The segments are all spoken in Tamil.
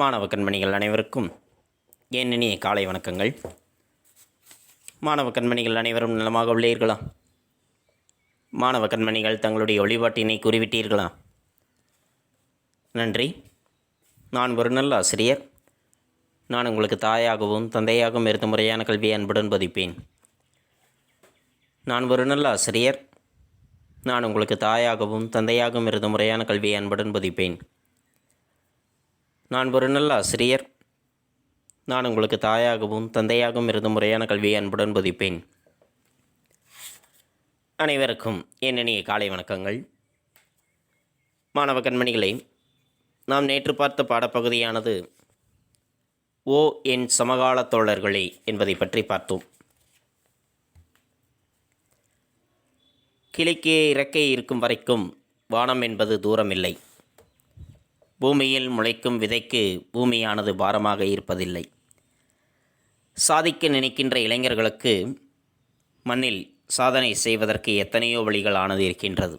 மாணவ கண்மணிகள் அனைவருக்கும் என் இனிய காலை வணக்கங்கள். மாணவ கண்மணிகள் அனைவரும் நலமாக உள்ளீர்களா? மாணவ கண்மணிகள் தங்களுடைய வழிபாட்டினை கூறிவிட்டீர்களா? நன்றி. நான் ஒரு நல்ல ஆசிரியர். நான் உங்களுக்கு தாயாகவும் தந்தையாகவும் இருந்து முறையான கல்வியை அன்புடன் போதிப்பேன். நான் ஒரு நல்ல ஆசிரியர். நான் உங்களுக்கு தாயாகவும் தந்தையாகவும் இருந்து முறையான கல்வியை அன்புடன் போதிப்பேன். நான் ஒரு நல்ல ஆசிரியர். நான் உங்களுக்கு தாயாகவும் தந்தையாகவும் இருந்து முறையான கல்வியை அன்புடன் போதிப்பேன். அனைவருக்கும் என் இனிய காலை வணக்கங்கள். மாணவ கண்மணிகளே, நாம் நேற்று பார்த்த பாடப்பகுதியானது ஓ என் சமகால தோழர்களே என்பதை பற்றி பார்த்தோம். கிளிக்கு இறக்கை இருக்கும் வரைக்கும் வானம் என்பது தூரமில்லை. பூமியில் முளைக்கும் விதைக்கு பூமியானது பாரமாக இருப்பதில்லை. சாதிக்க நினைக்கின்ற இளைஞர்களுக்கு மண்ணில் சாதனை செய்வதற்கு எத்தனையோ வழிகளானது இருக்கின்றது.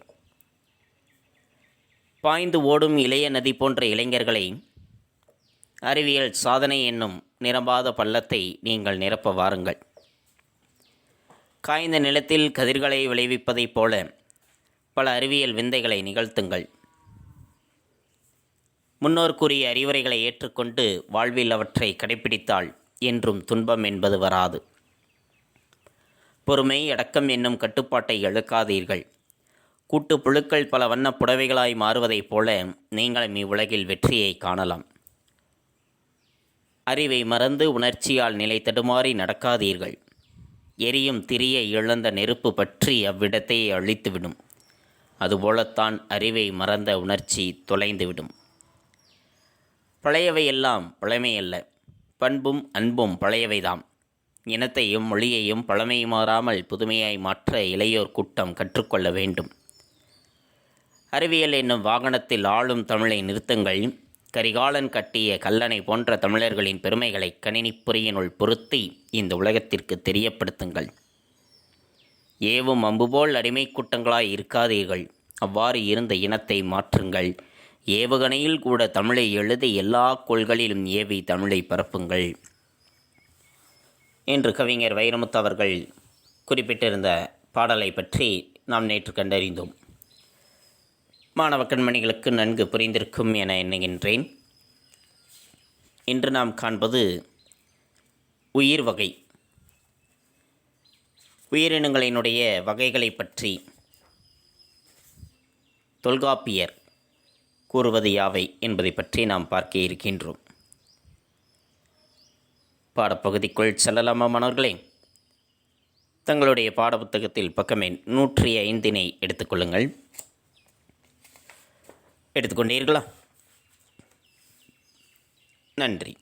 பாய்ந்து ஓடும் இளைய நதி போன்ற இளைஞர்களை அறிவியல் சாதனை என்னும் நிரம்பாத பள்ளத்தை நீங்கள் நிரப்ப வாருங்கள். காய்ந்த நிலத்தில் கதிர்களை விளைவிப்பதைப் போல பல அறிவியல் விந்தைகளை நிகழ்த்துங்கள். முன்னோர் கூறிய அறிவுரைகளை ஏற்றுக்கொண்டு வாழ்வில் அவற்றை கடைப்பிடித்தால் என்றும் துன்பம் என்பது வராது. பொறுமை, அடக்கம் என்னும் கட்டுப்பாட்டை இழக்காதீர்கள். கூட்டு புழுக்கள் பல வண்ண புடவைகளாய் மாறுவதைப் போல நீங்களும் இவ்வுலகில் வெற்றியை காணலாம். அறிவை மறந்து உணர்ச்சியால் நிலை தடுமாறி நடக்காதீர்கள். எரியும் திரியை இழந்த நெருப்பு பற்றி அவ்விடத்தையே அழித்துவிடும். அதுபோலத்தான் அறிவை மறந்த உணர்ச்சி தொலைந்துவிடும். பழையவையெல்லாம் பழமையல்ல, பண்பும் அன்பும் பழையவைதாம். இனத்தையும் மொழியையும் பழமை மாறாமல் புதுமையாய் மாற்ற இளையோர் கூட்டம் கற்றுக்கொள்ள வேண்டும். அறிவியல் என்னும் வாகனத்தில் ஆளும் தமிழை நிறுத்துங்கள். கரிகாலன் கட்டிய கல்லணை போன்ற தமிழர்களின் பெருமைகளை கணினிப்புரியினுள் பொருத்தி இந்த உலகத்திற்கு தெரியப்படுத்துங்கள். ஏவும் அம்புபோல் அடிமை கூட்டங்களாய் இருக்காதீர்கள். அவ்வாறு இருந்த இனத்தை மாற்றுங்கள். ஏவுகணையில் கூட தமிழை எழுதி எல்லா கோள்களிலும் ஏவி தமிழை பரப்புங்கள் என்று கவிஞர் வைரமுத்து அவர்கள் குறிப்பிட்டிருந்த பாடலை பற்றி நாம் நேற்று கண்டறிந்தோம். மாணவ கண்மணிகளுக்கு நன்கு புரிந்திருக்கும் என எண்ணுகின்றேன். இன்று நாம் காண்பது உயிர் வகை. உயிரினங்களினுடைய வகைகளை பற்றி தொல்காப்பியர் கூறுவது யாவை என்பதை பற்றி நாம் பார்க்க இருக்கின்றோம். பாடப்பகுதிக்குள் செல்லலாமா மாணவர்களே? தங்களுடைய பாடப்புத்தகத்தில் பக்கமே 105 எடுத்துக்கொள்ளுங்கள். எடுத்துக்கொண்டீர்களா? நன்றி.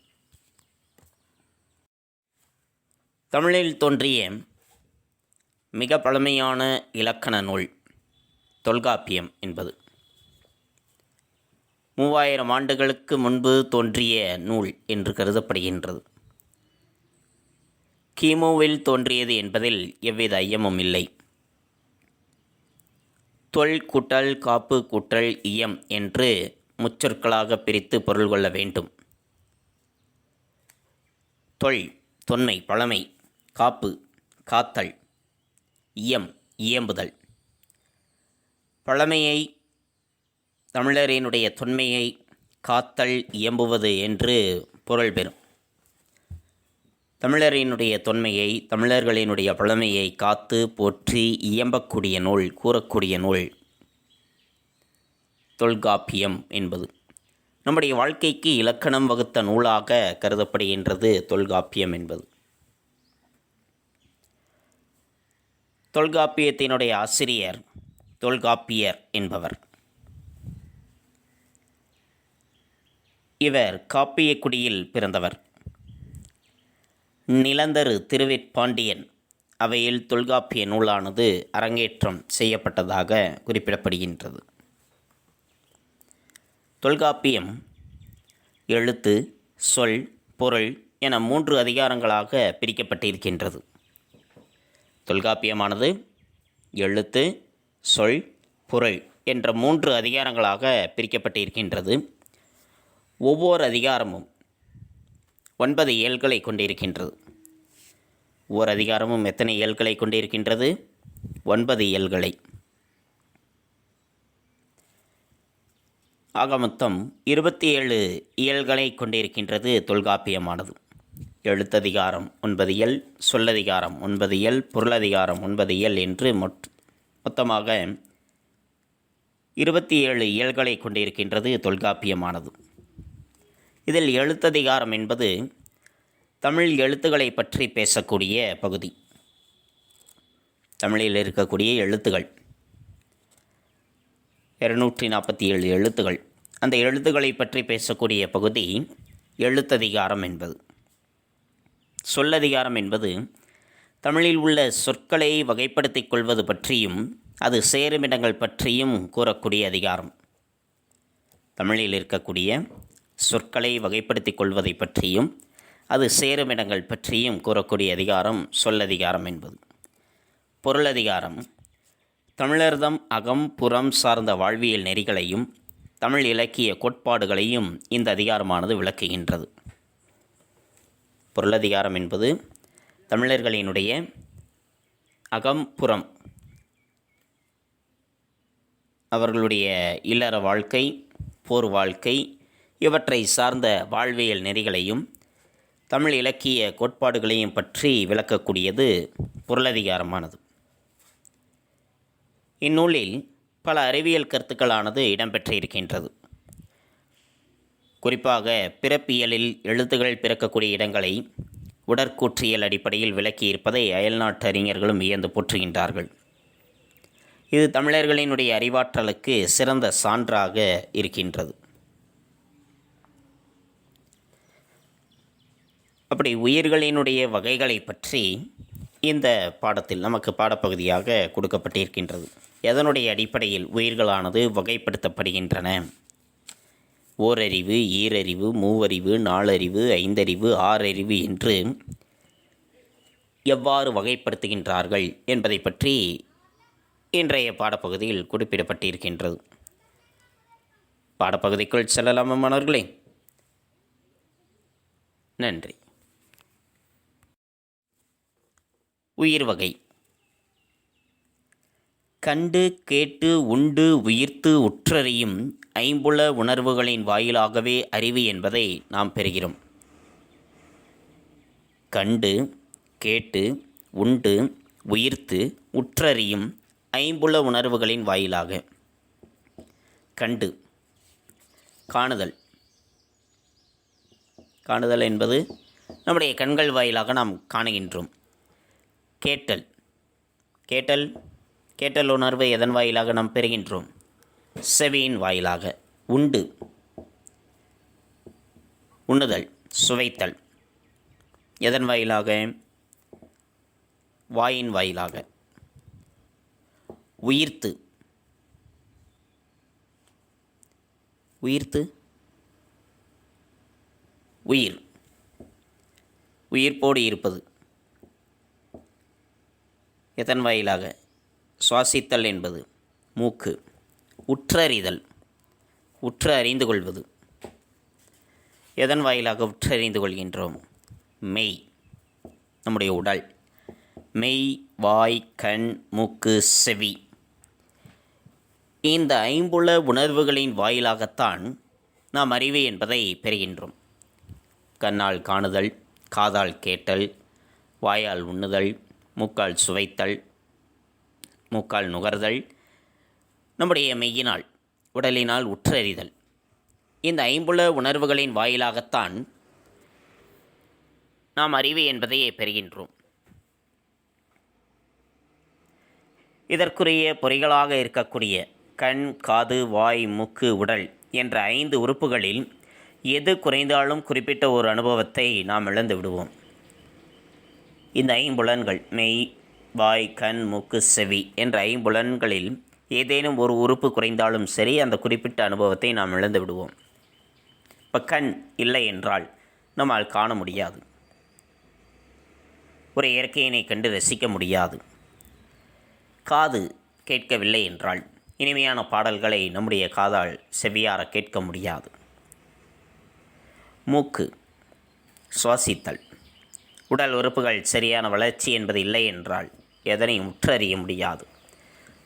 தமிழில் தோன்றிய மிக பழமையான இலக்கண நூல் தொல்காப்பியம் என்பது 3000 ஆண்டுகளுக்கு முன்பு தோன்றிய நூல் என்று கருதப்படுகின்றது. கிமுவில் தோன்றியது என்பதில் எவ்வித ஐயமும் இல்லை. தொல் கூட்டல் காப்பு கூட்டல் இயம் என்று முச்சொற்களாக பிரித்து பொருள் கொள்ள வேண்டும். தொல் தொன்மை பழமை, காப்பு காத்தல், இயம் இயம்புதல். பழமையை, தமிழரினுடைய தொன்மையை காத்தல் இயம்புவது என்று பொருள் பெறும். தமிழரினுடைய தொன்மையை, தமிழர்களினுடைய பழமையை காத்து போற்றி இயம்பக்கூடிய நூல், கூறக்கூடிய நூல் தொல்காப்பியம் என்பது. நம்முடைய வாழ்க்கைக்கு இலக்கணம் வகுத்த நூலாக கருதப்படுகின்றது தொல்காப்பியம் என்பது. தொல்காப்பியத்தினுடைய ஆசிரியர் தொல்காப்பியர் என்பவர். இவர் காப்பியக்குடியில் பிறந்தவர். நிலந்தரு திருவேற்பாண்டியன் அவையில் தொல்காப்பிய நூலானது அரங்கேற்றம் செய்யப்பட்டதாக குறிப்பிடப்படுகின்றது. தொல்காப்பியம் எழுத்து, சொல், பொருள் என 3 அதிகாரங்களாக பிரிக்கப்பட்டிருக்கின்றது. தொல்காப்பியமானது எழுத்து, சொல், பொருள் என்ற 3 அதிகாரங்களாக பிரிக்கப்பட்டிருக்கின்றது. ஒவ்வொரு அதிகாரமும் 9 இயல்களை கொண்டிருக்கின்றது. ஒவ்வொரு அதிகாரமும் எத்தனை இயல்களை கொண்டிருக்கின்றது? 9 இயல்களை. ஆக மொத்தம் 27 இயல்களை கொண்டிருக்கின்றது தொல்காப்பியமானது. எழுத்ததிகாரம் 9 இயல், சொல்லதிகாரம் 9 இயல், பொருளதிகாரம் 9 இயல் என்று மொத்தமாக 27 இயல்களை கொண்டிருக்கின்றது தொல்காப்பியமானது. இதில் எழுத்ததிகாரம் என்பது தமிழ் எழுத்துக்களை பற்றி பேசக்கூடிய பகுதி. தமிழில் இருக்கக்கூடிய எழுத்துகள் 247 எழுத்துகள். அந்த எழுத்துக்களை பற்றி பேசக்கூடிய பகுதி எழுத்ததிகாரம் என்பது. சொல்லதிகாரம் என்பது தமிழில் உள்ள சொற்களை வகைப்படுத்திக் கொள்வது பற்றியும் அது சேருமிடங்கள் பற்றியும் கூறக்கூடிய அதிகாரம். தமிழில் இருக்கக்கூடிய சொற்களை வகைப்படுத்திக் கொள்வதை பற்றியும் அது சேருமிடங்கள் பற்றியும் கூறக்கூடிய அதிகாரம் சொல்லதிகாரம் என்பது. பொருளதிகாரம் தமிழர்தம் அகம் புறம் சார்ந்த வாழ்வியல் நெறிகளையும் தமிழ் இலக்கிய கோட்பாடுகளையும் இந்த அதிகாரமானது விளக்குகின்றது. பொருளதிகாரம் என்பது தமிழர்களினுடைய அகம் புறம், அவர்களுடைய இல்லற வாழ்க்கை, போர் வாழ்க்கை, இவற்றை சார்ந்த வாழ்வியல் நெறிகளையும் தமிழ் இலக்கிய கோட்பாடுகளையும் பற்றி விளக்கக்கூடியது பொருளதிகாரமானது. இந்நூலில் பல அறிவியல் கருத்துக்களானது இடம்பெற்றிருக்கின்றது. குறிப்பாக பிறப்பியலில் எழுத்துகள் பிறக்கக்கூடிய இடங்களை உடற்கூற்றியல் அடிப்படையில் விளக்கியிருப்பதை அயல்நாட்டு அறிஞர்களும் வியந்து போற்றுகின்றார்கள். இது தமிழர்களினுடைய அறிவாற்றலுக்கு சிறந்த சான்றாக இருக்கின்றது. அப்படி உயிர்களினுடைய வகைகளை பற்றி இந்த பாடத்தில் நமக்கு பாடப்பகுதியாக கொடுக்கப்பட்டிருக்கின்றது. எதனுடைய அடிப்படையில் உயிர்களானது வகைப்படுத்தப்படுகின்றன? ஓரறிவு, ஈரறிவு, மூவறிவு, நாலறிவு, ஐந்தறிவு, ஆறறிவு என்று எவ்வாறு வகைப்படுத்துகின்றார்கள் என்பதை பற்றி இன்றைய பாடப்பகுதியில் குறிப்பிடப்பட்டிருக்கின்றது. பாடப்பகுதிக்குள் செல்லலாமா மாணவர்களே? நன்றி. உயிர் வகை. கண்டு கேட்டு உண்டு உயிர்த்து உற்றறியும் ஐம்புல உணர்வுகளின் வாயிலாகவே அறிவு என்பதை நாம் பெறுகிறோம். கண்டு கேட்டு உண்டு உயிர்த்து உற்றறியும் ஐம்புல உணர்வுகளின் வாயிலாக. கண்டு காணுதல். காணுதல் என்பது நம்முடைய கண்கள் வாயிலாக நாம் காணுகின்றோம். கேட்டல். கேட்டல் கேட்டல் உணர்வு எதன் வாயிலாக நாம் பெறுகின்றோம்? செவியின் வாயிலாக. உண்டு உண்ணுதல், சுவைத்தல் எதன் வாயிலாக? வாயின் வாயிலாக. உயிர்த்து. உயிர்த்து உயிர், உயிர்ப்போடு இருப்பது எதன் வாயிலாக? சுவாசித்தல் என்பது மூக்கு. உற்றறிதல், உற்று அறிந்து கொள்வது எதன் வாயிலாக உற்றறிந்து கொள்கின்றோம்? மெய், நம்முடைய உடல். மெய், வாய், கண், மூக்கு, செவி, இந்த ஐம்புல உணர்வுகளின் வாயிலாகத்தான் நாம் அறிவு என்பதை பெறுகின்றோம். கண்ணால் காணுதல், காதால் கேட்டல், வாயால் உண்ணுதல், மூக்கால் சுவைத்தல், மூக்கால் நுகர்தல், நம்முடைய மெய்யினால் உடலினால் உற்றறிதல், இந்த ஐம்புல உணர்வுகளின் வாயிலாகத்தான் நாம் அறிவு என்பதையே பெறுகின்றோம். இதற்குரிய பொறிகளாக இருக்கக்கூடிய கண், காது, வாய், மூக்கு, உடல் என்ற 5 உறுப்புகளில் எது குறைந்தாலும் குறிப்பிட்ட ஒரு அனுபவத்தை நாம் இழந்து விடுவோம். இந்த ஐம்புலன்கள் மெய், வாய், கண், மூக்கு, செவி என்ற ஐம்புலன்களில் ஏதேனும் ஒரு உறுப்பு குறைந்தாலும் சரி, அந்த குறிப்பிட்ட அனுபவத்தை நாம் இழந்து விடுவோம். இப்போ கண் இல்லை என்றால் நம்மால் காண முடியாது. ஒரு இயற்கையினை கண்டு ரசிக்க முடியாது. காது கேட்கவில்லை என்றால் இனிமையான பாடல்களை நம்முடைய காதால் செவியார கேட்க முடியாது. மூக்கு சுவாசித்தல். உடல் உறுப்புகள் சரியான வளர்ச்சி என்பது இல்லை என்றால் எதனையும் உற்றறிய முடியாது.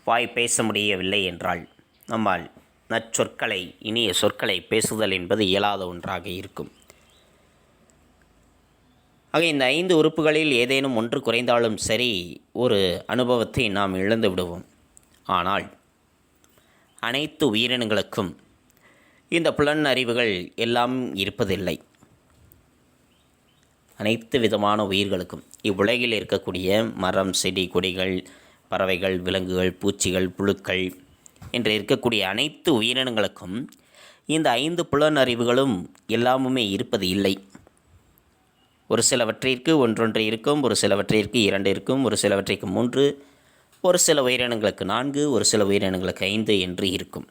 வாய் பேச முடியவில்லை என்றால் நம்மால் நற்சொற்களை, இனிய சொற்களை பேசுதல் என்பது இயலாத ஒன்றாக இருக்கும். ஆக இந்த 5 உறுப்புகளில் ஏதேனும் ஒன்று குறைந்தாலும் சரி, ஒரு அனுபவத்தை நாம் இழந்து விடுவோம். ஆனால் அனைத்து உயிரினங்களுக்கும் இந்த புலன் அறிவுகள் எல்லாம் இருப்பதில்லை. அனைத்து விதமான உயிர்களுக்கும், இவ்வுலகில் இருக்கக்கூடிய மரம், செடி, கொடிகள், பறவைகள், விலங்குகள், பூச்சிகள், புழுக்கள் என்று இருக்கக்கூடிய அனைத்து உயிரினங்களுக்கும் இந்த 5 புலன் அறிவுகளும் எல்லாமுமே இருப்பது இல்லை. ஒரு சிலவற்றிற்கு ஒன்றொன்று இருக்கும், ஒரு சிலவற்றிற்கு 2 இருக்கும், ஒரு சிலவற்றிற்கு 3, ஒரு சில உயிரினங்களுக்கு 4, ஒரு சில உயிரினங்களுக்கு 5 என்று இருக்கும்.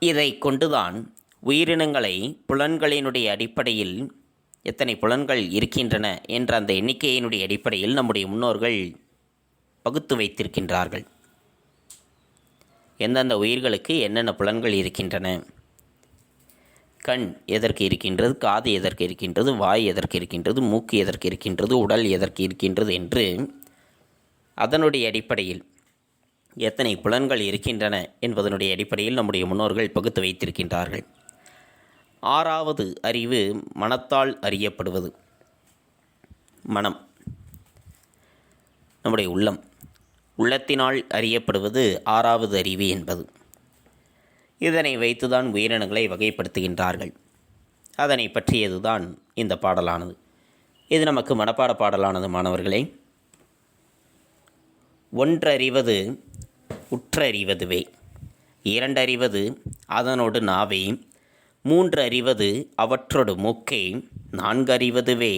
இதை கொண்டுதான் உயிரினங்களை புலன்களினுடைய அடிப்படையில் எத்தனை புலன்கள் இருக்கின்றன என்ற அந்த எண்ணிக்கையினுடைய அடிப்படையில் நம்முடைய முன்னோர்கள் பகுத்து வைத்திருக்கின்றார்கள். எந்தெந்த உயிர்களுக்கு என்னென்ன புலன்கள் இருக்கின்றன, கண் எதற்கு இருக்கின்றது, காது எதற்கு இருக்கின்றது, வாய் எதற்கு இருக்கின்றது, மூக்கு எதற்கு இருக்கின்றது, உடல் எதற்கு இருக்கின்றது என்று அதனுடைய அடிப்படையில் எத்தனை புலன்கள் இருக்கின்றன என்பதனுடைய அடிப்படையில் நம்முடைய முன்னோர்கள் பகுத்து வைத்திருக்கின்றார்கள். 6வது அறிவு மனத்தால் அறியப்படுவது. மனம் நம்முடைய உள்ளத்தினால் அறியப்படுவது 6வது அறிவு என்பது. இதனை வைத்துதான் உயிரினங்களை வகைப்படுத்துகின்றார்கள். அதனை பற்றியதுதான் இந்த பாடலானது. இது நமக்கு மனப்பாட பாடலானது மாணவர்களே. ஒன்றறிவது உற்றறிவதுவே, 2 அறிவது அதனோடு நாவே, 3 அறிவது அவற்றோடு மூக்கே, 4 அறிவதுவே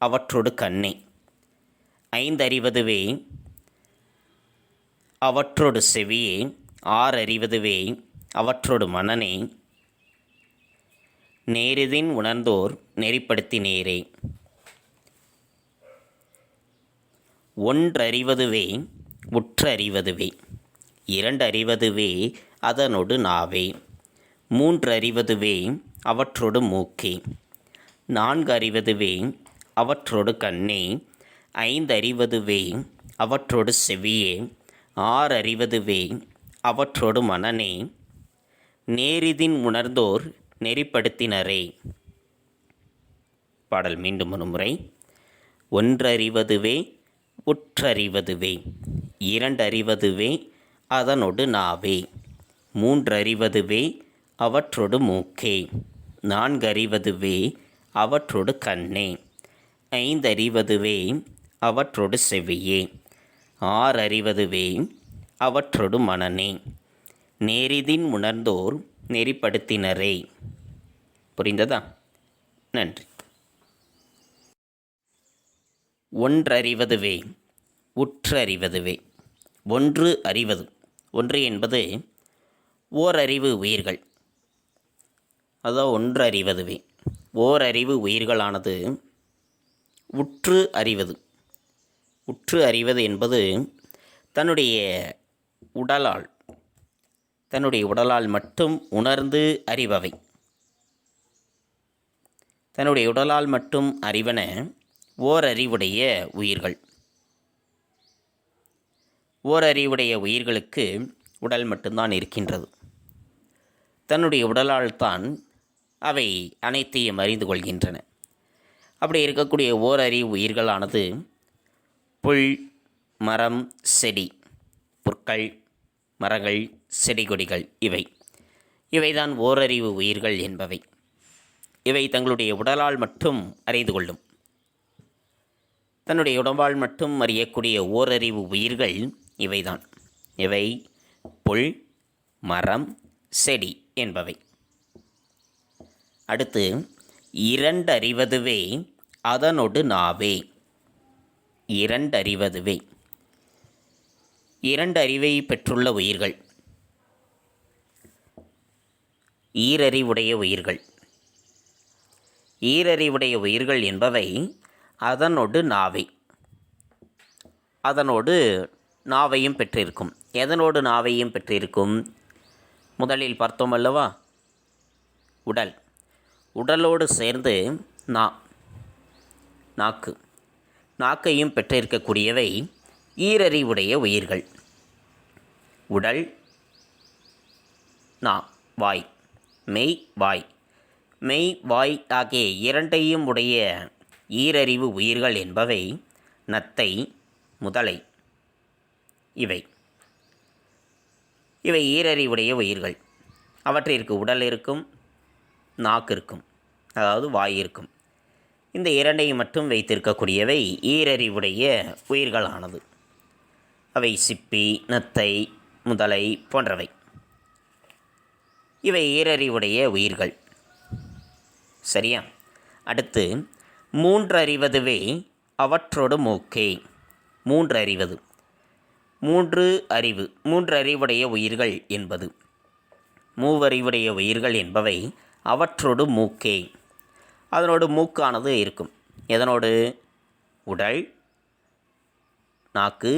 அவற்றோடு கண்ணே, 5 அறிவதுவே அவற்றோடு செவியே, 6 அறிவதுவே அவற்றோடு மனனே, நேரிதின் உணர்ந்தோர் நெறிப்படுத்தி நேரே. ஒன்றறிவதுவே உற்றறிவதுவே, 2 அறிவதுவே அதனோடு நாவே, 3 அறிவதுவே அவற்றோடு மூக்கே, 4 அறிவதுவே அவற்றோடு கண்ணே, 5 அறிவதுவே அவற்றோடு செவியே, 6 அறிவதுவே அவற்றோடு மனனே, நேரிதின் உணர்ந்தோர் நெறிப்படுத்தினரே. பாடல் மீண்டும் ஒரு முறை. ஒன்றறிவதுவே உற்றறிவதுவே, 2 அறிவதுவே அதனோடு நாவே, 3 அறிவதுவே அவற்றோடு மூக்கே, 4 அறிவதுவே அவற்றோடு கண்ணே, 5 அறிவதுவே அவற்றோடு செவியே, 6 அறிவதுவே அவற்றோடு மனனே, நேரிதின் உணர்ந்தோர் நெறிப்படுத்தினரே. புரிந்ததா? நன்றி. ஒன்றறிவதுவே உற்றறிவதுவே. 1 அறிவது. 1 என்பது ஓரறிவு உயிர்கள். அதாவது 1 அறிவதுவே. ஓரறிவு உயிர்களானது உற்று அறிவது. உற்று அறிவது என்பது தன்னுடைய உடலால் மட்டும் உணர்ந்து அறிபவை. தன்னுடைய உடலால் மட்டும் அறிவன ஓரறிவுடைய உயிர்கள். ஓரறிவுடைய உயிர்களுக்கு உடல் மட்டும்தான் இருக்கின்றது. தன்னுடைய உடலால் தான் அவை அனைத்தையும் அறிந்து கொள்கின்றன. அப்படி இருக்கக்கூடிய ஓரறிவு உயிர்களானது புல், மரம், செடி, புற்கள், மரங்கள், செடி கொடிகள் இவைதான் ஓரறிவு உயிர்கள் என்பவை. இவை தங்களுடைய உடலால் மட்டும் அறிந்து கொள்ளும். தன்னுடைய உடம்பால் மட்டும் அறியக்கூடிய ஓரறிவு உயிர்கள் இவைதான். இவை புல், மரம், செடி என்பவை. அடுத்து 2 அறிவதுவே அதனோடு நாவே. 2 அறிவதுவே. 2 அறிவை பெற்றுள்ள உயிர்கள் ஈரறிவுடைய உயிர்கள். ஈரறிவுடைய உயிர்கள் என்பவை அதனோடு நாவை. அதனோடு நாவையும் பெற்றிருக்கும். எதனோடு நாவையும் பெற்றிருக்கும்? முதலில் பார்த்தோம் அல்லவா? உடல். உடலோடு சேர்ந்து நாக்கு. நாக்கையும் பெற்றிருக்கக்கூடியவை ஈரறிவுடைய உயிர்கள். உடல், வாய், மெய் வாய் ஆகிய இரண்டையும் உடைய ஈரறிவு உயிர்கள் என்பவை நத்தை, முதலை. இவை ஈரறிவுடைய உயிர்கள். அவற்றிற்கு உடல் இருக்கும், நாக்கு இருக்கும், அதாவது வாய் இருக்கும். இந்த இரண்டையும் மட்டும் வைத்திருக்கக்கூடியவை ஈரறிவுடைய உயிர்களானது. அவை சிப்பி, நத்தை, முதலை போன்றவை. இவை ஈரறிவுடைய உயிர்கள். சரியா? அடுத்து மூன்றறிவதுவே அவற்றோடு மூக்கே. மூன்றறிவுடைய உயிர்கள் என்பது மூவறிவுடைய உயிர்கள் என்பவை அவற்றோடு மூக்கே. அதனோடு மூக்கானது இருக்கும். எதனோடு? உடல், நாக்கு,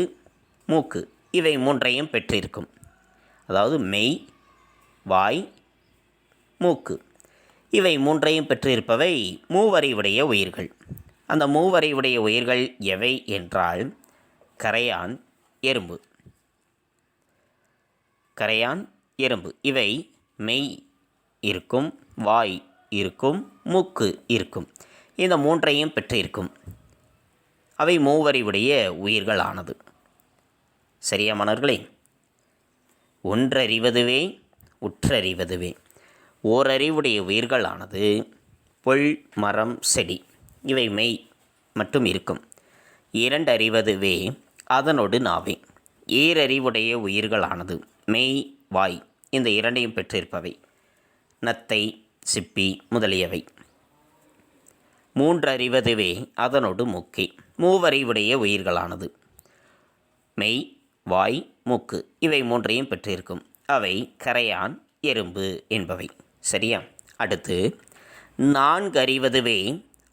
மூக்கு இவை மூன்றையும் பெற்றிருக்கும். அதாவது மெய், வாய், மூக்கு இவை மூன்றையும் பெற்றிருப்பவை மூவறிவுடைய உயிர்கள். அந்த மூவறிவுடைய உயிர்கள் எவை என்றால் கரையான், எறும்பு. இவை மெய் இருக்கும், வாய் இருக்கும், மூக்கு இருக்கும். இந்த மூன்றையும் பெற்றிருக்கும். அவை மூவறிவுடைய உயிர்களானது. சரியா மாணவர்களே? ஒன்றறிவதுவே உற்றறிவதுவே. ஓரறிவுடைய உயிர்களானது புல், மரம், செடி இவை மெய் மட்டும் இருக்கும். இரண்டறிவதுவே அதனோடு நாவே. ஈரறிவுடைய உயிர்களானது மெய், வாய் இந்த இரண்டையும் பெற்றிருப்பவை நத்தை, சிப்பி முதலியவை. மூன்றறிவதுவே அதனோடு மூக்கே. மூவறிவுடைய உயிர்களானது மெய், வாய், மூக்கு இவை மூன்றையும் பெற்றிருக்கும். அவை கரையான், எறும்பு என்பவை. சரியா? அடுத்து நான்கறிவதுவே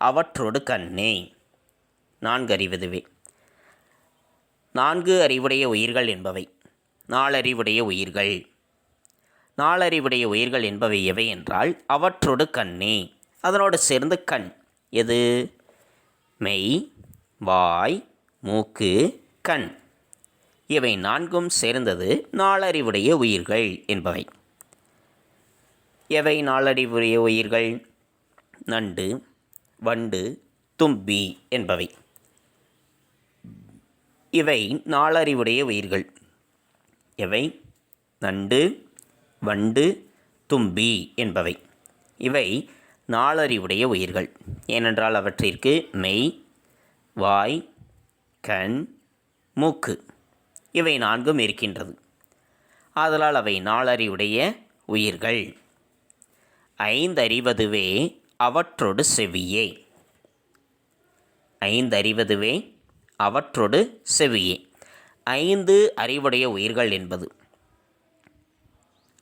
அவற்றோடு கண்ணே. நான்கறிவதுவே. நான்கு அறிவுடைய உயிர்கள் என்பவை நாலறிவுடைய உயிர்கள். நாலறிவுடைய உயிர்கள் என்பவை எவை என்றால் அவற்றோடு கண்ணே. அதனோடு சேர்ந்து கண். எது? மெய், வாய், மூக்கு, கண் இவை நான்கும் சேர்ந்தது நாலறிவுடைய உயிர்கள் என்பவை. எவை நாலறிவுடைய உயிர்கள்? நண்டு, வண்டு, தும்பி என்பவை. இவை நாலறிவுடைய உயிர்கள். எவை? நண்டு, வண்டு, தும்பி என்பவை. இவை நாலறிவுடைய உயிர்கள். ஏனென்றால் அவற்றிற்கு மெய், வாய், கண், மூக்கு இவை நான்கும் இருக்கின்றது. ஆதலால் அவை நாலறிவுடைய உயிர்கள். ஐந்தறிவதுவே அவற்றோடு செவியே. ஐந்தறிவதுவே அவற்றோடு செவியே. ஐந்து அறிவுடைய உயிர்கள் என்பது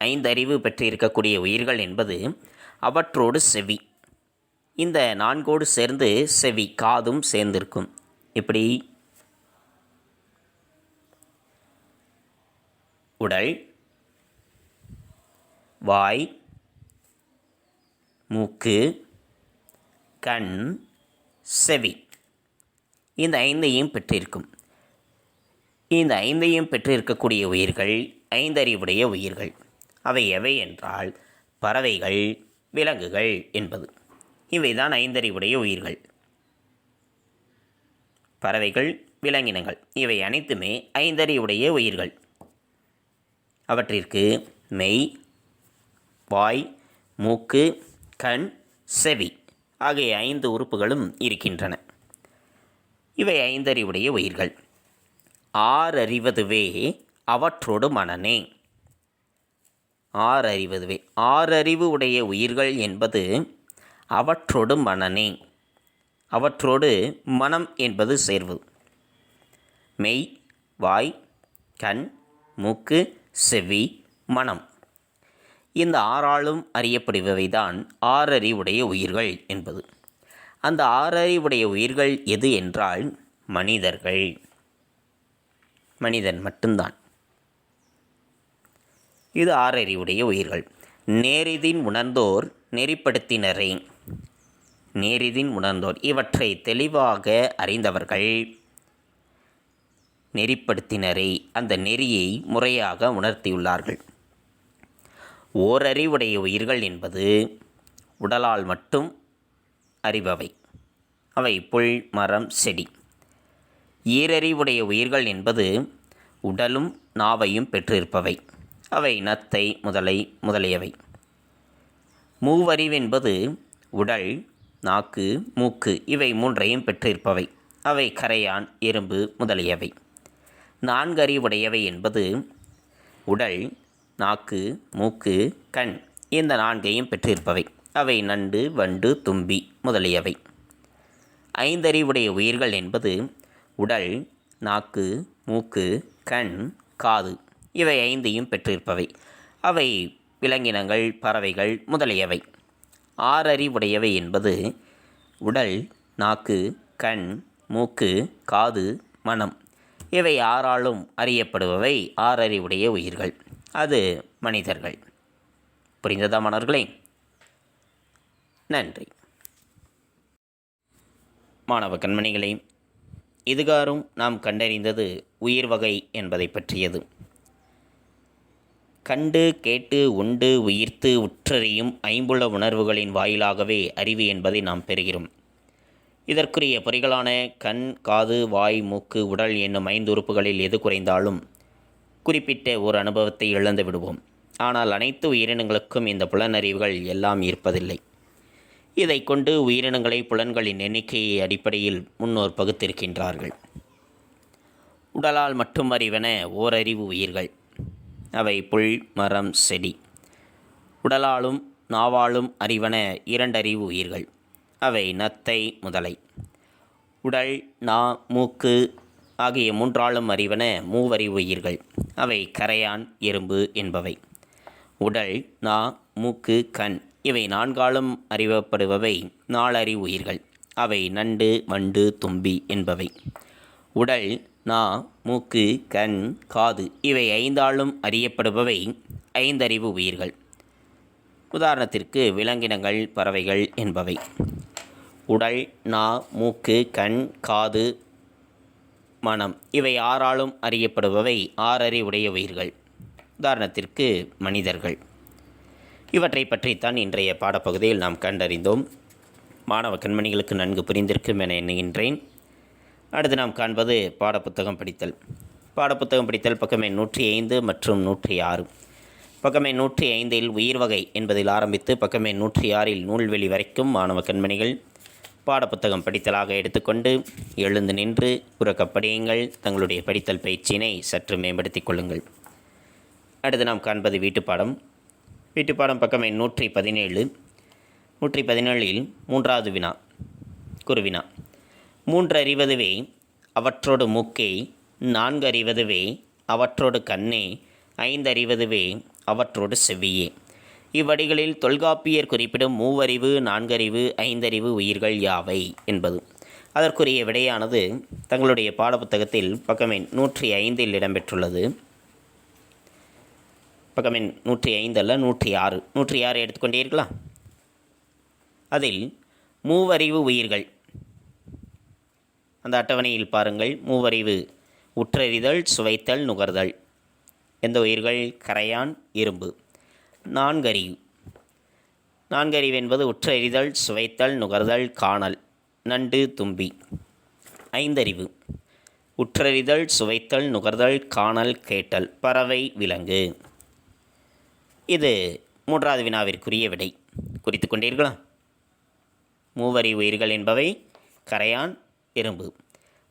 ஐந்தறிவு பெற்றிருக்கக்கூடிய உயிர்கள் என்பது அவற்றோடு செவி. இந்த நான்கோடு சேர்ந்து செவி, காதும் சேர்ந்திருக்கும். இப்படி உடல், வாய், மூக்கு, கண், செவி இந்த ஐந்தையும் பெற்றிருக்கும். இந்த ஐந்தையும் பெற்றிருக்கக்கூடிய உயிர்கள் ஐந்தறிவுடைய உயிர்கள். அவை எவை என்றால் பறவைகள், விலங்குகள் என்பது. இவைதான் ஐந்தறிவுடைய உயிர்கள். பறவைகள், விலங்கினங்கள் இவை அனைத்துமே ஐந்தறிவுடைய உயிர்கள். அவற்றிற்கு மெய், வாய், மூக்கு, கண், செவி ஆகிய 5 உறுப்புகளும் இருக்கின்றன. இவை ஐந்தறிவுடைய உயிர்கள். ஆறறிவதுவே அவற்றோடு மனனே. ஆறறிவதுவே. ஆறறிவு உடைய உயிர்கள் என்பது அவற்றோடு மனனே. அவற்றோடு மனம் என்பது சேர்வு. மெய், வாய், கண், மூக்கு, செவி, மனம் இந்த ஆறாலும் அறியப்படுபவைதான் ஆறறிவுடைய உயிர்கள் என்பது. அந்த ஆறறிவுடைய உயிர்கள் எது என்றால் மனிதர்கள். மனிதன் மட்டும்தான். இது ஆறறிவுடைய உயிர்கள். நேரிதின் உணர்ந்தோர் நெறிப்படுத்தினரே. நேரிதின் உணர்ந்தோர் இவற்றை தெளிவாக அறிந்தவர்கள் நெறிப்படுத்தினரே அந்த நெறியை முறையாக உணர்த்தியுள்ளார்கள். ஓரறிவுடைய உயிர்கள் என்பது உடலால் மட்டும் அறிபவை. அவை புல், மரம், செடி. ஈரறிவுடைய உயிர்கள் என்பது உடலும் நாவையும் பெற்றிருப்பவை. அவை நத்தை, முதலியவை. மூவறிவென்பது உடல், நாக்கு, மூக்கு இவை மூன்றையும் பெற்றிருப்பவை. அவை கரையான், எறும்பு முதலியவை. நான்கறிவுடையவை என்பது உடல், நாக்கு, மூக்கு, கண் இந்த நான்கையும் பெற்றிருப்பவை. அவை நண்டு, வண்டு, தும்பி முதலியவை. ஐந்தறிவுடைய உயிர்கள் என்பது உடல், நாக்கு, மூக்கு, கண், காது இவை ஐந்தையும் பெற்றிருப்பவை. அவை விலங்கினங்கள், பறவைகள் முதலியவை. ஆறறிவுடையவை என்பது உடல், நாக்கு, கண், மூக்கு, காது, மனம் இவை ஆறாலும் அறியப்படுபவை ஆறறிவுடைய உயிர்கள். அது மனிதர்கள். புரிந்ததா மாணவர்களே? நன்றி. மாணவ கண்மணிகளே, இதுகாரும் நாம் கண்டறிந்தது உயிர் வகை என்பதை பற்றியது. கண்டு, கேட்டு, உண்டு, உயிர்த்து, உற்றறியும் ஐம்புல உணர்வுகளின் வாயிலாகவே அறிவு என்பதை நாம் பெறுகிறோம். இதற்குரிய பொறிகளான கண், காது, வாய், மூக்கு, உடல் என்னும் 5 உறுப்புகளில் எது குறைந்தாலும் குறிப்பிட்ட ஒரு அனுபவத்தை இழந்து விடுவோம். ஆனால் அனைத்து உயிரினங்களுக்கும் இந்த புலனறிவுகள் எல்லாம் இருப்பதில்லை. இதை கொண்டு உயிரினங்களை புலன்களின் எண்ணிக்கையை அடிப்படையில் முன்னோர் பகுத்திருக்கின்றார்கள். உடலால் மட்டும் அறிவன ஓரறிவு உயிர்கள். அவை புல், மரம், செடி. உடலாலும் நாவாலும் அறிவன 2 அறிவு உயிர்கள். அவை நத்தை, முதலை. உடல், நா, மூக்கு ஆகிய 3ஆலும் அறிவன மூவறிவு உயிர்கள். அவை கரையான், எறும்பு என்பவை. உடல், நா, மூக்கு, கண் இவை 4ஆலும் அறிவப்படுபவை 4 அறிவு உயிர்கள். அவை நண்டு, வண்டு, தும்பி என்பவை. உடல், நா, மூக்கு, கண், காது இவை 5ஆலும் அறியப்படுபவை 5 அறிவு உயிர்கள். உதாரணத்திற்கு விலங்கினங்கள், பறவைகள் என்பவை. உடல், நா, மூக்கு, கண், காது, மனம் இவை 6ஆலும் அறியப்படுபவை 6 அறிவுடைய உயிர்கள். உதாரணத்திற்கு மனிதர்கள். இவற்றை பற்றித்தான் இன்றைய பாடப்பகுதியில் நாம் கண்டறிந்தோம். மாணவ கண்மணிகளுக்கு நன்கு புரிந்திருக்கும் என எண்ணுகின்றேன். அடுத்து நாம் காண்பது பாடப்புத்தகம் படித்தல். பாடப்புத்தகம் படித்தல் பக்கம் எண் 105 மற்றும் 106. பக்கம் எண் 105இல் உயிர் வகை என்பதில் ஆரம்பித்து பக்கம் எண் 106இல் நூல்வெளி வரைக்கும் மாணவ கண்மணிகள் பாடப்புத்தகம் படித்தலாக எடுத்துக்கொண்டு எழுந்து நின்று உறக்க படியுங்கள். தங்களுடைய படித்தல் பயிற்சியினை சற்று மேம்படுத்திக் கொள்ளுங்கள். அடுத்து நாம் காண்பது வீட்டுப்பாடம். வீட்டுப்பாடம் பக்கம் எண் 117. 117இல் 3வது வினா, குறுவினா. 3 அறிவதுவே அவற்றோடு மூக்கே, 4 அறிவதுவே அவற்றோடு கண்ணே, 5 அறிவதுவே அவற்றோடு செவ்வியே. இவ்வடிகளில் தொல்காப்பியர் குறிப்பிடும் 3 அறிவு, 4 அறிவு, 5 அறிவு உயிர்கள் யாவை என்பது. அதற்குரிய விடையானது தங்களுடைய பாடப்புத்தகத்தில் பக்கம் எண் 105இல் இடம்பெற்றுள்ளது. பக்கம் எண் 105 அல்ல, 106. 106 எடுத்துக்கொண்டீர்களா? அதில் 3 அறிவு உயிர்கள் அந்த அட்டவணையில் பாருங்கள். 3 அறிவு: உற்றறிதல், சுவைத்தல், நுகர்தல். எந்த உயிர்கள்? கரையான், இரும்பு. 4 அறிவு. 4 அறிவு என்பது உற்றறிதல், சுவைத்தல், நுகர்தல், காணல், நண்டு, தும்பி. 5 அறிவு: உற்றறிதல், சுவைத்தல், நுகர்தல், காணல், கேட்டல், பறவை, விலங்கு. இது 3வது வினாவிற்குரிய விடை. குறித்து கொண்டீர்களா? 3 அறிவு உயிர்கள் என்பவை கரையான், எறும்பு.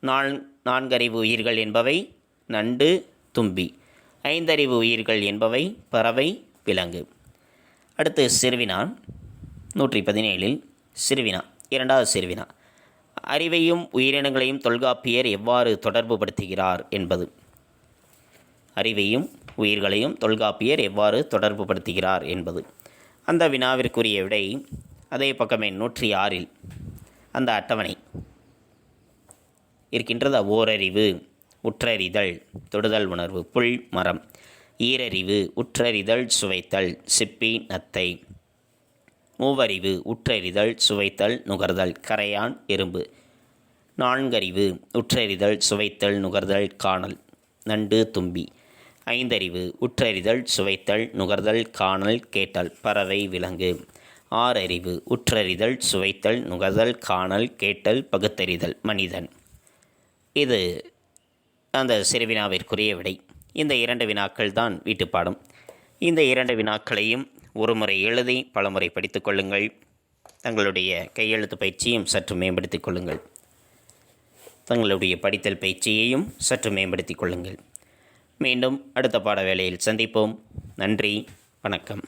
4 அறிவு உயிர்கள் என்பவை நண்டு, தும்பி. 5 அறிவு உயிர்கள் என்பவை பறவை, விலங்கு. அடுத்து சிறுவினா. 117இல் சிறுவினா, 2வது சிறுவினா. அறிவையும் உயிரினங்களையும் தொல்காப்பியர் எவ்வாறு தொடர்பு படுத்துகிறார் என்பது. அறிவையும் உயிர்களையும் தொல்காப்பியர் எவ்வாறு தொடர்பு படுத்துகிறார் என்பது. அந்த வினாவிற்குரிய விடை அதே பக்கம் எண் 106இல் அந்த அட்டவணை இருக்கின்றது. ஓரறிவு: உற்றறிதல், தொடுதல் உணர்வு, புல், மரம். ஈரறிவு உற்றறிதல் சுவைத்தல் சிப்பி நத்தை. மூவறிவு உற்றறிதல் சுவைத்தல் நுகர்தல் கரையான் எறும்பு. நான்கறிவு உற்றறிதல் சுவைத்தல் நுகர்தல் காணல் நண்டு தும்பி. ஐந்தறிவு உற்றறிதல் சுவைத்தல் நுகர்தல் காணல் கேட்டல் பறவை விலங்கு. ஆறறிவு உற்றறிதல் சுவைத்தல் நுகர்தல் காணல் கேட்டல் பகுத்தறிதல் மனிதன். இது அந்த சிறுவினாவிற்குரிய விடை. இந்த 2 வினாக்கள் தான் வீட்டுப்பாடம். இந்த 2 வினாக்களையும் ஒரு முறை எழுதி பலமுறை படித்து கொள்ளுங்கள். தங்களுடைய கையெழுத்து பயிற்சியும் சற்று மேம்படுத்திக் கொள்ளுங்கள். தங்களுடைய படித்தல் பயிற்சியையும் சற்று மேம்படுத்திக் கொள்ளுங்கள். மீண்டும் அடுத்த பாட வேளையில் சந்திப்போம். நன்றி, வணக்கம்.